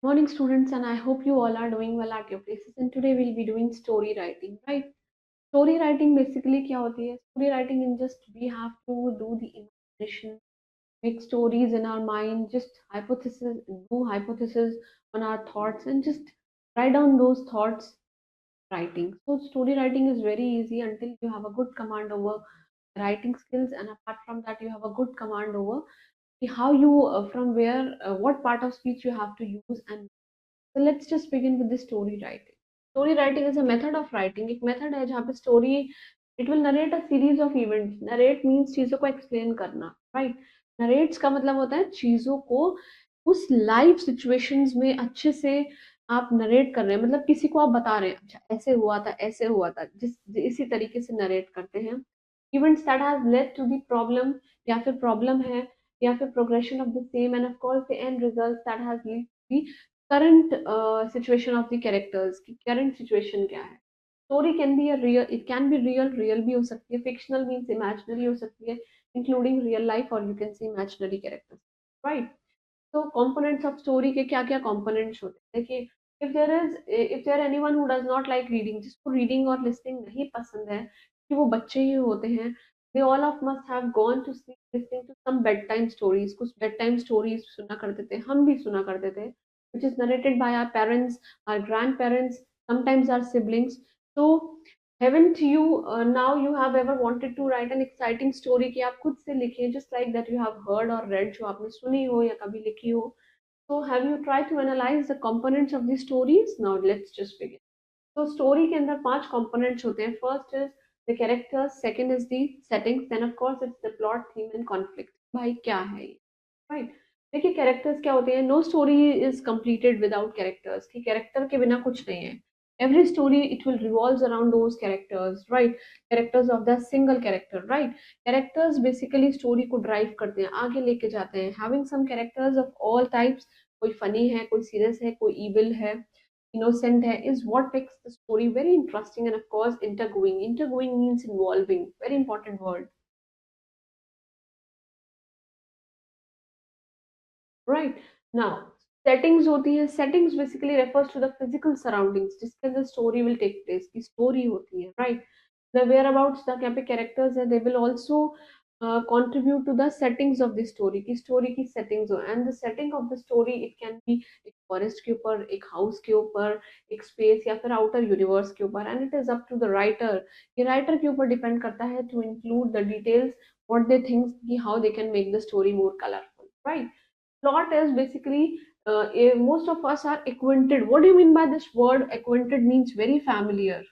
Morning, students, and I hope you all are doing well at your places. And today we'll be doing story writing, right? Story writing basically क्या होती है? Story writing in just we have to do the imagination, make stories in our mind, just do hypothesis on our thoughts, and just write down those thoughts writing. So story writing is very easy until you have a good command over writing skills, and apart from that, you have a good command over how you from where what part of speech you have to use and so let's just begin with the story writing. Story writing is a method of writing. एक method है जहाँ पे story it will narrate a series of events. Narrate means चीजों को explain करना, right? Narrates का मतलब होता है चीजों को उस live situations में अच्छे से आप narrate कर रहे हैं, मतलब किसी को आप बता रहे हैं, अच्छा ऐसे हुआ था, जिस इसी तरीके से narrate करते हैं. Events that has led to the problem या फिर problem है या फिर progression of the same and of course the end results that has led to the current situation of the characters की करंट सिचुएशन क्या है. Story can be a real, it can be real, real भी हो सकती है, fictional means imaginary हो सकती है, इंक्लूडिंग रियल लाइफ और you can see imaginary characters, right. तो कंपोनेंट्स ऑफ स्टोरी के क्या क्या कंपोनेंट्स होते हैं देखिए. If there anyone who does not like reading, जिसको रीडिंग और लिसनिंग नहीं पसंद है कि वो बच्चे ही होते हैं, they all of must have gone to sleep listening to some bedtime stories. कुछ बेड टाइम स्टोरीज सुना करते थे, हम भी सुना करते थे, which is narrated by our parents, our grandparents, sometimes our siblings. So haven't you now you have ever wanted to write an exciting story कि आप खुद से लिखें, just like that you have heard or read, जो आपने सुनी हो या कभी लिखी हो. So have you tried to analyze the components of these stories? Now let's just begin. तो स्टोरी के अंदर 5 कंपोनेंट्स होते हैं. First is the characters, second is the settings, then of course it's the plot, theme and conflict. भाई क्या है ये, right. देखिए कैरेक्टर्स क्या होते हैं. No story is completed without characters. कि कैरेक्टर के बिना कुछ नहीं है. Every story it will revolves around those characters, right. Characters of the single character, right. Characters basically story को ड्राइव करते हैं, आगे लेके जाते हैं. Having some characters of all types, कोई फनी है, कोई सीरियस है, कोई इविल है, innocent hai, is what makes the story very interesting. And of course intergoing means involving, very important word, right. Now settings होती है. settings basically refers to the physical surroundings जिसके अंदर story will take place की story होती है, right. The whereabouts तक यहाँ पे characters है, they will also contribute to the settings of the story की story की settings हो. And the setting of the story it can be एक forest के ऊपर, एक house के ऊपर, एक space या फिर outer universe के ऊपर. And it is up to the writer, ये writer के ऊपर depend करता है to include the details what they think कि how they can make the story more colorful, right. Plot is basically most of us are acquainted. What do you mean by this word acquainted? Means very familiar.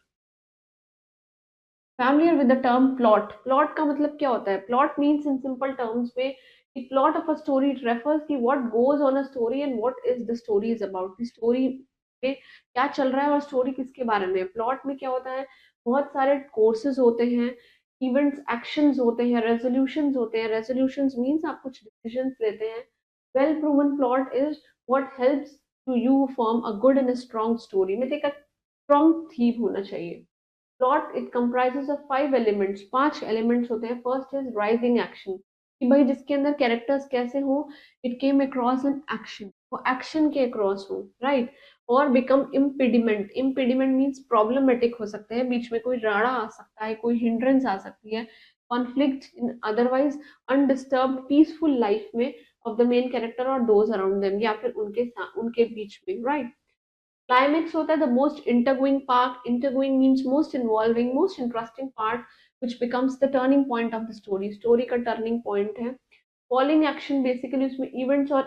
Familiar with the term plot. Plot का मतलब क्या होता है? Plot means in simple terms में कि plot of a story it refers कि what goes on a story and what is the story is about. The story में क्या चल रहा है और story किसके बारे में है. Plot में क्या होता है? बहुत सारे courses होते हैं, events, actions होते हैं, resolutions होते हैं. Resolutions means आप कुछ decisions लेते हैं. Well proven plot is what helps to you form a good and a strong story. में एक strong theme होना चाहिए. Plot it comprises of 5 elements. 5 elements होते हैं. फर्स्ट इज राइजिंग एक्शन, कि भाई जिसके अंदर कैरेक्टर्स कैसे हो, it came across an action, वो एक्शन के अक्रॉस हो, राइट. और become impediment. Impediment means problematic हो सकते हैं, बीच में कोई राड़ा आ सकता है, कोई हिंड्रेंस आ सकती है. Conflict in otherwise undisturbed peaceful life में ऑफ द मेन कैरेक्टर और दोज अराउंड देम, या फिर उनके बीच में, राइट. क्लाइमेक्स होता है the most intriguing part. Intriguing means most involving, most interesting part which becomes the turning point of the story. Story का टर्निंग पॉइंट है. फॉलोइंग एक्शन बेसिकली उसमें इवेंट्स और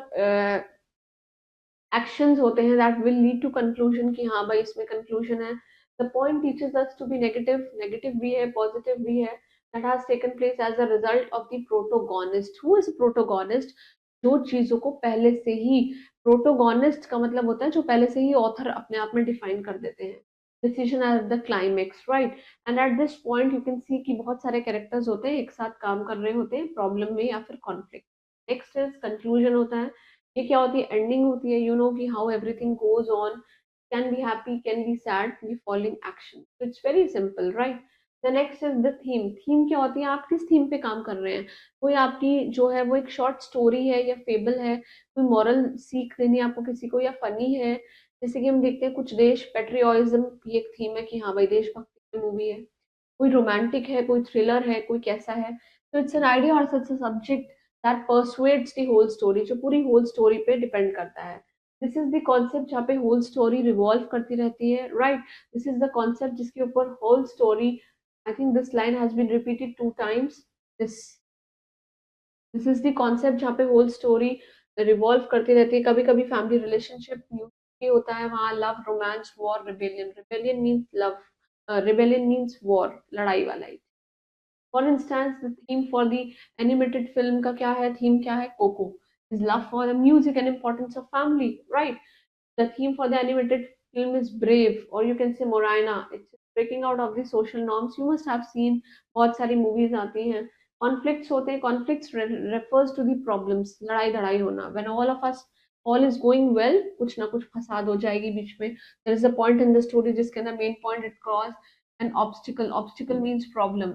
एक्शंस होते हैं that will lead to conclusion कि हाँ भाई इसमें कंक्लूजन है. The point teachers us to be negative. Negative भी है, पॉजिटिव भी है. That has taken place as a result of the protagonist. Who is protagonist? जो चीजों को पहले से ही, प्रोटोगोनिस्ट का मतलब होता है जो पहले से ही ऑथर अपने आप में डिफाइन कर देते हैं. Decision at the climax, right. And at this point you can सी कि बहुत सारे कैरेक्टर्स होते हैं एक साथ काम कर रहे होते हैं प्रॉब्लम में या फिर कॉन्फ्लिक्ट. नेक्स्ट इज कंक्लूजन होता है. ये क्या होती है? एंडिंग होती है. यू नो कि how everything goes on, can be happy, can be sad, be following action. It's very simple, right. The next is the theme. Theme क्या होती है, आप किस थीम पे काम कर रहे हैं। कोई आपकी जो है वो एक शॉर्ट स्टोरी है या फेबल है, कोई मॉरल सीख देनी है आपको किसी को, या फनी है। जैसे कि हम देखते हैं कुछ देश पेट्रियोटिज्म की एक थीम है कि हाँ भाई देशभक्ति की मूवी है। कोई रोमांटिक है, कोई थ्रिलर है, कोई कैसा है। तो इट्स एन आइडिया और such subject that persuades the whole story, जो पूरी होल स्टोरी पे डिपेंड करता है। दिस इज द कॉन्सेप्ट जहाँ पे होल स्टोरी रिवॉल्व करती रहती है, right. This is the concept जिसके ऊपर whole story, I think this line has been repeated 2 times। This this is the concept जहाँ पे होल स्टोरी रिवॉल्व करती रहती है। कभी कभी फैमिली रिलेशनशिप भी होता है वहाँ, love, romance, war, rebellion. Rebellion means love, rebellion means war, लड़ाई वाला ही। For instance the theme for the animated film का क्या है, थीम क्या है, Coco is love for the music and importance of family, right. The theme for the animated film is Brave, or you can say Moraina. It's breaking out of the social norms. You must have seen बहुत सारी movies आती हैं, conflicts होते हैं, conflicts refers to the problems, लड़ाई धड़ाई होना। When all is going well, कुछ ना कुछ फसाद हो जाएगी बीच में। There is a point in the story जिसके अंदर main point it cross an obstacle. Obstacle means problem.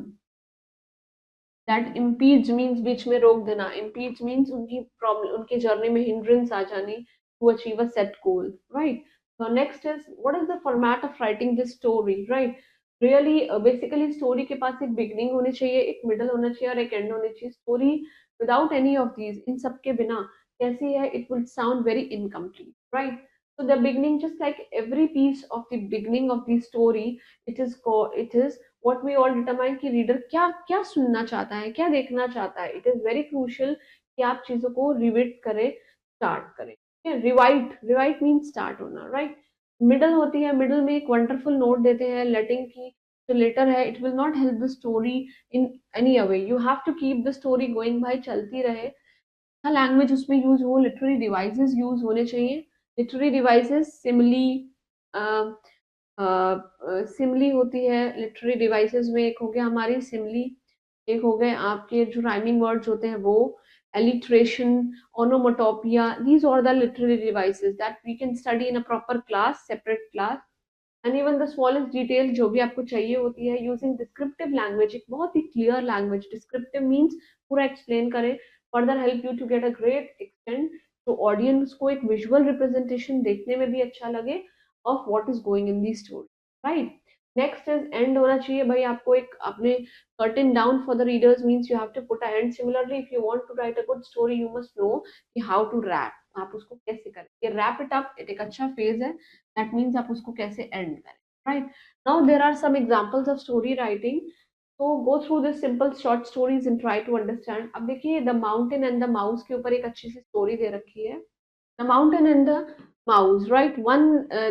That impedes means बीच में रोक देना। Impedes means उनकी प्रॉब्लम, उनकी जर्नी में hindrance आ जानी to achieve a set goal, right? So next is what is the format of writing this story, right? Really, basically story के पास एक beginning होनी चाहिए, एक middle होना चाहिए और एक end होनी चाहिए। Story without any of these, इन सब के बिना कैसी है, it will sound very incomplete, right? So the beginning, just like every piece of the beginning of the story, it is what we all determine कि reader क्या क्या सुनना चाहता है, क्या देखना चाहता है। इट इज वेरी क्रूशियल कि आप चीजों को रिविट करें, स्टार्ट करें। रिवाइट, रिवाइट मीन स्टार्ट होना, राइट। मिडल होती है, मिडल में एक वंडरफुल नोट देते हैं लेटिंग की। जो लेटर है it will not help the story in any way, you have to keep the story going, भाई चलती रहे। लैंग्वेज उसमें यूज हो, लिटरेरी डिवाइसेस यूज होने चाहिए। लिटरेरी डिवाइसेस सिमली, सिमली होती है लिटरेरी डिवाइसेस में। एक हो गया हमारी सिमली, एक हो गए आपके जो राइमिंग वर्ड्स होते हैं वो, alliteration, onomatopoeia, these are the literary devices that we can study in a proper class, separate class. And even the smallest detail जो भी आपको चाहिए होती है, यूजिंग डिस्क्रिप्टिव लैंग्वेज, एक बहुत ही क्लियर लैंग्वेज। डिस्क्रिप्टिव मीन्स पूरा एक्सप्लेन करे, further help you to get a great extent, तो ऑडियंस को एक विजुअल रिप्रेजेंटेशन देखने में भी अच्छा लगे of what is going in the story, right. Next is end होना चाहिए भाई, आपको एक आपने curtain down for the readers means you have to put a end. Similarly if you want to write a good story you must know कि how to rap, आप उसको कैसे करें। ये रैप इट अप एक अच्छा फेज है, that means आप उसको कैसे एंड करें, right. Now there are some examples of story writing, तो go through this simple short stories and try to understand. अब देखिए the mountain and the mouse के ऊपर एक अच्छी सी स्टोरी दे रखी है। The mountain and the mouse, right?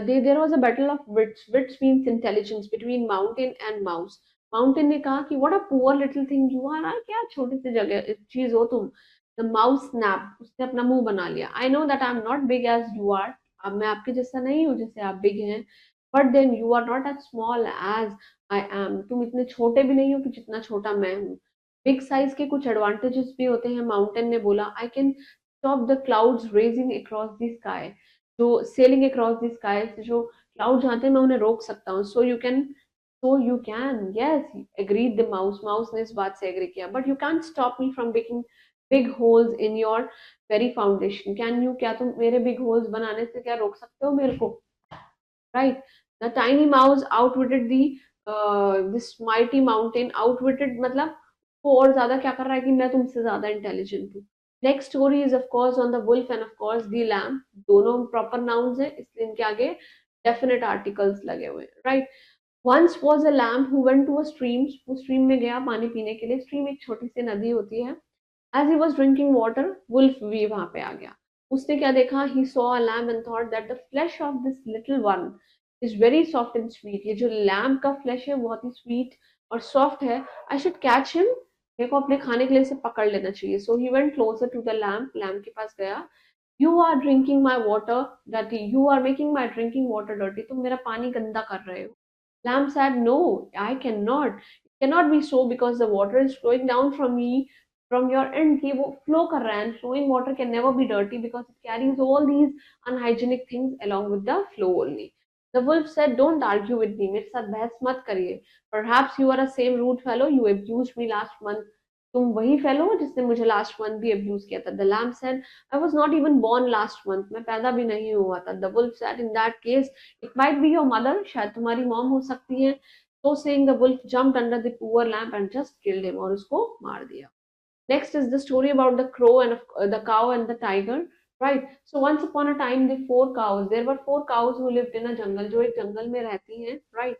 There was a battle of wits. Wits means intelligence between mountain and mouse. Mountain ने कहा कि what a poor little thing you are, क्या छोटी सी जगह चीज हो तुम। The mouse snapped, उसने अपना मुंह बना लिया। I know that I'm not big as you are. अब मैं आपके जैसा नहीं हूँ जैसे आप बिग हैं। But then you are not as small as I am. तुम इतने छोटे भी नहीं हो कि जितना छोटा मैं हूँ। बिग साइज के कुछ एडवांटेजेस भी होते हैं, माउंटेन ने बोला। I can stop the clouds raising across the sky, जो sailing across the sky से जो clouds आते हैं मैं उन्हें रोक सकता हूँ। So you can, yes, agreed the mouse. Mouse ने इस बात से agree किया। But you can't stop me from making big holes in your very foundation. Can you, क्या तुम मेरे big holes बनाने से क्या रोक सकते हो मेरे को, right? The tiny mouse outwitted the this mighty mountain. Outwitted मतलब वो और ज्यादा क्या कर रहा है कि मैं तुमसे ज्यादा इंटेलिजेंट हूँ। Next story is of course on the wolf and of course the lamb, दोनों प्रॉपर नाउन्स हैं इसलिए इनके आगे डेफिनेट आर्टिकल्स लगे हुए हैं, right. Once was a lamb who went to a stream, वो स्ट्रीम में गया पानी पीने के लिए। स्ट्रीम एक छोटी सी नदी होती है। As he was drinking water, Wolf भी वहां पे आ गया। उसने क्या देखा, he saw a lamb and thought that the flesh of this little one is very soft and sweet. ये जो लैम्ब का फ्लैश है बहुत ही स्वीट और सॉफ्ट है। I should catch him. मेरे को अपने खाने के लिए इसे पकड़ लेना चाहिए। So he went closer to the lamb. Lamb के पास गया। You are drinking my water dirty. You are making my drinking water dirty. तुम मेरा पानी गंदा कर रहे हो। Lamb said, no, I cannot. It cannot be so because the water is flowing down from me from your end, कि वो flow कर रहा है, and flowing water can never be dirty because it carries all these unhygienic things along with the flow only. The wolf said, "Don't argue with me. मेरे साथ बहस मत करिए. Perhaps you are a same rude fellow. You abused me last month. तुम वही fellow हो जिसने मुझे last month भी abuse किया था." The lamb said, "I was not even born last month. मैं पैदा भी नहीं हुआ था." The wolf said, "In that case, it might be your mother. शायद तुम्हारी mom हो सकती है." So saying, the wolf jumped under the poor lamb and just killed him, और उसको मार दिया. Next is the story about the crow and the cow and the tiger, right? So once upon a time, the four cows. There were four cows who lived in a jungle, जो एक जंगल में रहती हैं, right?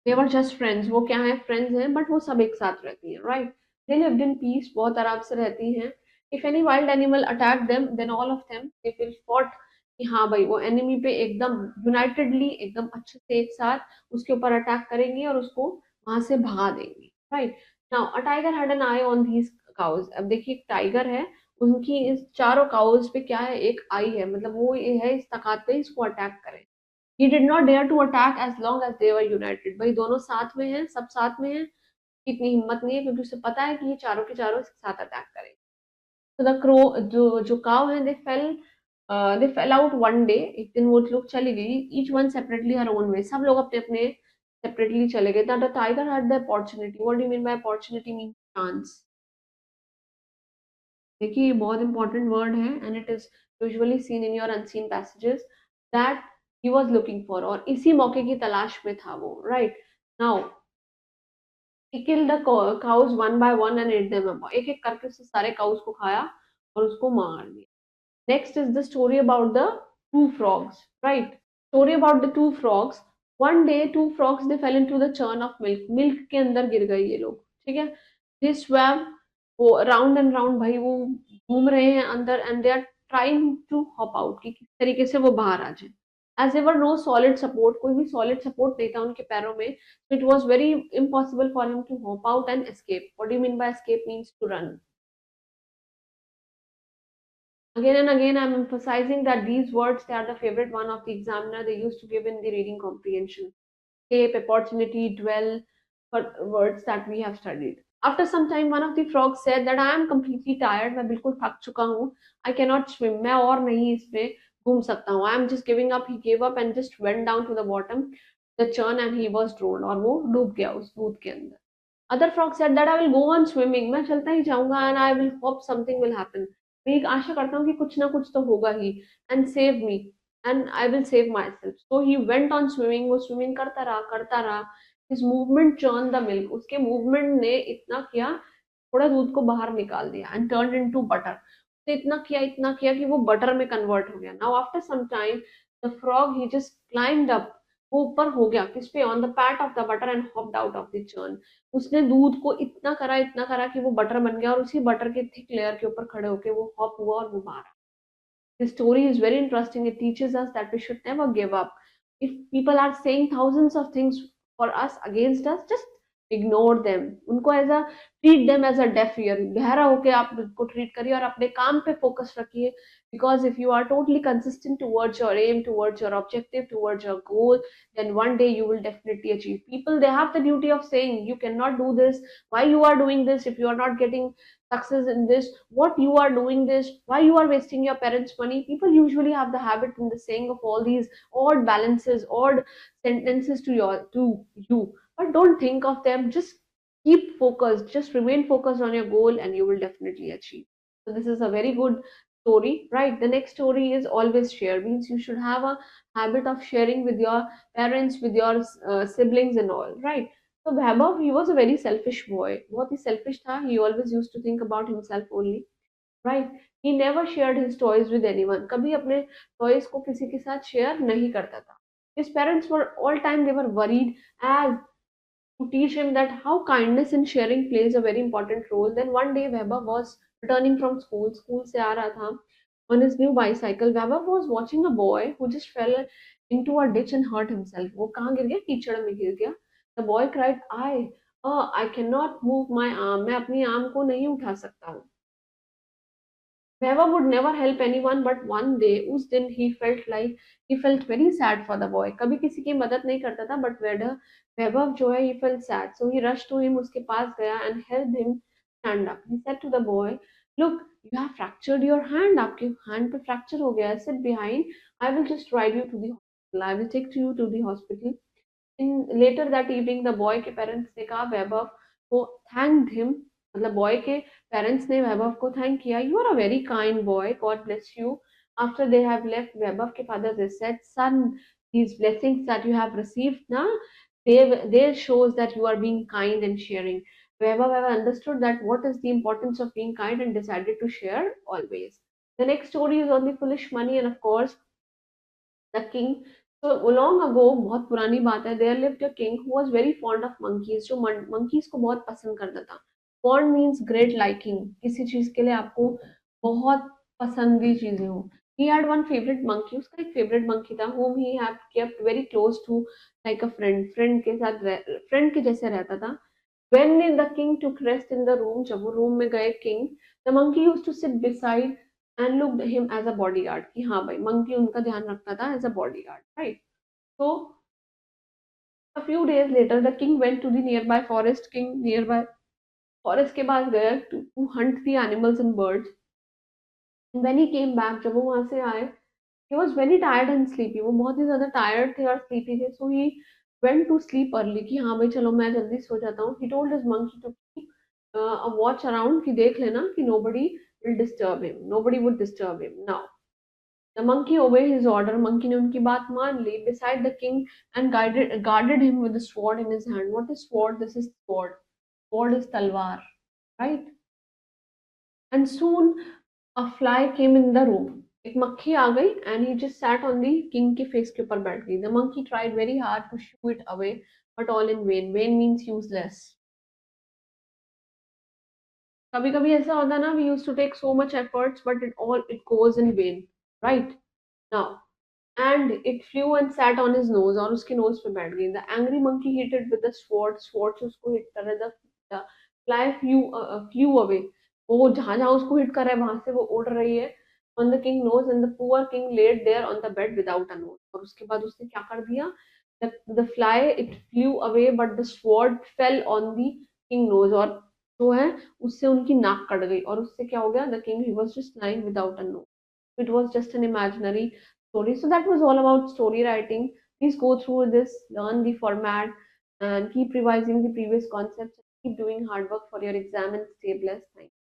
They were just friends. वो क्या है? Friends हैं, but वो सब एक साथ रहती हैं, right? They lived in peace. बहुत आराम से रहती हैं. If any wild animal attacked them, then all of them they will fought कि हाँ भाई वो enemy पे एकदम unitedly एकदम अच्छे से एक साथ उसके ऊपर अटैक करेंगे और उसको वहां से भगा देंगे, right? Now a tiger had an eye on these cows. अब देखिए एक टाइगर है, उनकी इस चारों काउज पे क्या है? एक आई है, मतलब वो ये है इस ताकत पे इसको अटैक करे. He did not dare to attack as long as they were united. भाई दोनों साथ में हैं, सब साथ में हैं, इतनी हिम्मत नहीं है क्योंकि उसे पता है कि ये चारों के चारों इसके साथ अटैक करेंगे. तो द क्रो जो जो काव है, दे फेल आउट वन डे. एक दिन वो लोग चली गई. Each one separately her own way. सब लोग अपने अपने सेपरेटली चले गए. The tiger had the opportunity. What do you mean by opportunity? Mean chance. देखिए ये बहुत इंपॉर्टेंट वर्ड है and it is usually seen in your unseen passages that he was looking for. और इसी मौके की तलाश में था वो, right? Now he killed the cows one by one and ate them up. एक एक करके उसने सारे cows को खाया और उसको मार दिया. Next is the story about the two frogs, right? Story about the two frogs. One day two frogs they fell into the churn of milk. Milk के अंदर गिर गए ये लोग, ठीक है? They swam वो राउंड एंड राउंड, भाई वो घूम रहे हैं अंदर and they are trying to hop out कि किस तरीके से वो बाहर आ जाए. As ever no solid support, कोई भी सॉलिड सपोर्ट नहीं था उनके पैरों में. So it was very impossible for him to hop out and escape. What do you mean by escape? Means to run. Again and again, I'm emphasizing that these words, they are the favorite one of the examiner. They used to give in the reading comprehension. Escape, opportunity, dwell, for words that we have studied. After some time, one of the frogs said that I am completely tired. मैं बिल्कुल थक चुका हूँ. I cannot swim. मैं और नहीं इसमें घूम सकता हूँ. I am just giving up. He gave up and just went down to the bottom, the churn, and he was drowned. और वो डूब गया उस दूध के अंदर. Other frog said that I will go on swimming. मैं चलता ही जाऊंगा and I will hope something will happen. मैं एक आशा करता हूँ कि कुछ ना कुछ तो होगा ही. And save me. And I will save myself. So he went on swimming. वो swimming करता रहा करता रहा. His movement churned the milk. उसके movement ने इतना किया, थोड़ा दूध को बाहर निकाल दिया and turned into butter. उसने इतना किया कि वो बटर में कन्वर्ट हो गया. Now after some time, the frog he just climbed up. वो ऊपर हो गया किस पे? On the PAT of the butter and hopped out of the churn. उसने दूध को इतना करा कि वो बटर बन गया और उसी बटर के थिक लेयर के ऊपर खड़े होके वो हॉप हुआ और वो बाहर. The story is very interesting. It teaches us that we should never give up. If people are saying thousands of things for us against us, just ignore them. उनको as a treat them as a deaf ear. गहरा होके आप उनको treat करिए और अपने काम पे focus रखिए. Because if you are totally consistent towards your aim, towards your objective, towards your goal, then one day you will definitely achieve. People they have the duty of saying you cannot do this. Why you are doing this if you are not getting success in this? What you are doing this? Why you are wasting your parents' money? People usually have the habit in the saying of all these odd balances, odd sentences to you. But don't think of them. Just keep focused. Just remain focused on your goal, and you will definitely achieve. So this is a very good story, right? The next story is always share. Means you should have a habit of sharing with your parents, with your siblings, and all, right? So Vaibhav, he was a very selfish boy. बहुत ही selfish था. He always used to think about himself only, right? He never shared his toys with anyone. कभी अपने toys को किसी के साथ share नहीं करता था. His parents were all time they were worried as to teach him that how kindness in sharing plays a very important role. Then one day Vaibhav was returning from school. School से आ रहा था on his new bicycle. Vaibhav was watching a boy who just fell into a ditch and hurt himself. वो कहाँ गिर गया? कीचड़ में गिर गया. The boy cried, I cannot move my arm. मैं अपनी आर्म को नहीं उठा सकता हूँ. Vaibhav would never help anyone, but one day, उस दिन he felt very sad for the boy. कभी किसी की मदद नहीं करता था, but Vaibhav जो है, he felt sad. So he rushed to him, उसके पास गया and helped him stand up. He said to the boy, look, you have fractured your hand, आपके hand पे fracture हो गया है, sit behind, I will just ride you to the hospital, I will take you to the hospital. In later that evening, the boy के parents ने कहा वैभव को thanked him, मतलब boy के parents ने वैभव को thank किया, you are a very kind boy, God bless you. After they have left, वैभव के father they said, son, these blessings that you have received now, they shows that you are being kind and sharing. Vaibhav have understood that what is the importance of being kind and decided to share always. The next story is on the foolish money and of course the king. So long ago, बहुत पुरानी बात है, there lived a king who was very fond of monkeys, जो monkeys को बहुत पसंद करता था. Fond means great liking, किसी चीज के लिए आपको बहुत पसंदी चीजें हो. He had one favorite monkey, उसका एक favorite monkey था, whom he had kept very close to like a friend, friend के जैसे रहता था. When the king took rest in the room, जब वो रूम में गए king, the monkey used to sit beside and looked him as a bodyguard, कि हाँ भाई monkey उनका ध्यान रखता था as a bodyguard, right? So a few days later the king went to the nearby forest. King nearby forest के पास गया to hunt the animals and birds. And when he came back, जब वो वहां से आए, he was very tired and sleepy, वो बहुत ही ज्यादा tired थे और sleepy थे. So he went to sleep early, कि हाँ भाई चलो मैं जल्दी सो जाता हूँ. He told his monkey to keep a watch around, कि देख लेना कि nobody would disturb him. Now the monkey obeyed his order. Monkey ने उनकी बात मान ली. Beside the king and guarded him with a sword in his hand. What is sword? This is sword. Sword is talwar, right? And soon a fly came in the room. एक मक्खी आ गई and he just sat on the king के face के ऊपर बैठ गई. The monkey tried very hard to shoo it away, but all in vain. Vain means useless. कभी कभी ऐसा होता है ना, we used to take so much efforts but it goes in vain, right? Now and it flew and sat on his nose, और उसके nose पे बैठ गई. The angry monkey hit it with the sword से उसको hit कर रहा है. The fly flew away. वो जहाँ जहाँ उसको hit कर रहा है वहां से वो उड़ रही है on the king nose, and the poor king laid there on the bed without a nose. और उसके बाद उसने क्या कर दिया, the fly it flew away but the sword fell on the king nose, और जो है उससे उनकी नाक कट गई, और उससे क्या हो गया, the king he was just lying without a nose. It was just an imaginary story. So that was all about story writing. Please go through this, learn the format, and keep revising the previous concepts. Keep doing hard work for your exam and stay blessed. Thank you.